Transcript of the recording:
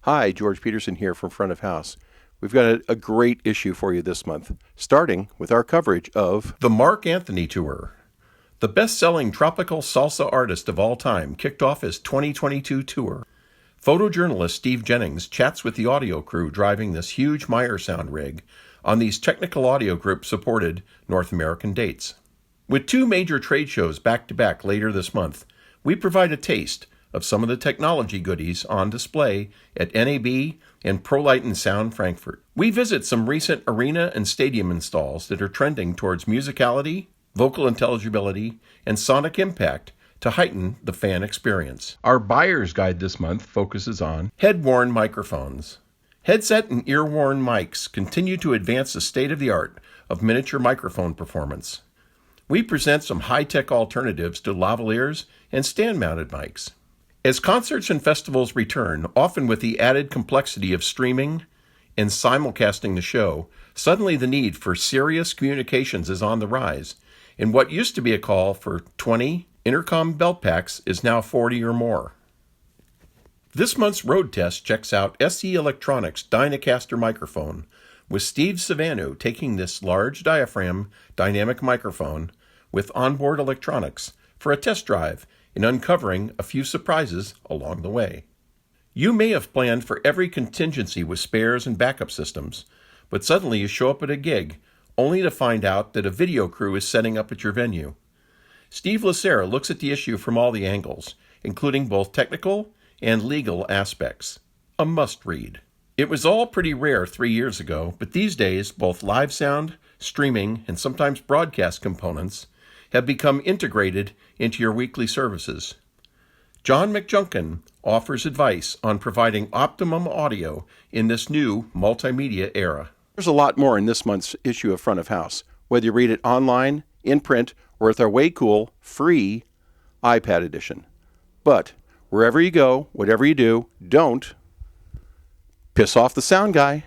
Hi, George Peterson here from Front of House. We've got a great issue for you this month, starting with our coverage of The Marc Anthony Tour. The best-selling tropical salsa artist of all time kicked off his 2022 tour. Photojournalist Steve Jennings chats with the audio crew driving this huge Meyer sound rig on these Technical Audio Group-supported North American dates. With two major trade shows back-to-back later this month, we provide a taste of some of the technology goodies on display at NAB and ProLight and Sound Frankfurt. We visit some recent arena and stadium installs that are trending towards musicality, vocal intelligibility, and sonic impact to heighten the fan experience. Our buyer's guide this month focuses on head-worn microphones. Headset and ear-worn mics continue to advance the state-of-the-art of miniature microphone performance. We present some high-tech alternatives to lavaliers and stand-mounted mics. As concerts and festivals return, often with the added complexity of streaming and simulcasting the show, suddenly the need for serious communications is on the rise, and what used to be a call for 20 intercom belt packs is now 40 or more. This month's road test checks out SE Electronics Dynacaster microphone, with Steve Savanu taking this large diaphragm dynamic microphone with onboard electronics for a test drive and uncovering a few surprises along the way. You may have planned for every contingency with spares and backup systems, but suddenly you show up at a gig only to find out that a video crew is setting up at your venue. Steve Lacera looks at the issue from all the angles, including both technical and legal aspects. A must-read. It was all pretty rare 3 years ago, but these days both live sound, streaming, and sometimes broadcast components have become integrated into your weekly services. John McJunkin offers advice on providing optimum audio in this new multimedia era. There's a lot more in this month's issue of Front of House, whether you read it online, in print, or with our way cool, free iPad edition. But wherever you go, whatever you do, don't piss off the sound guy.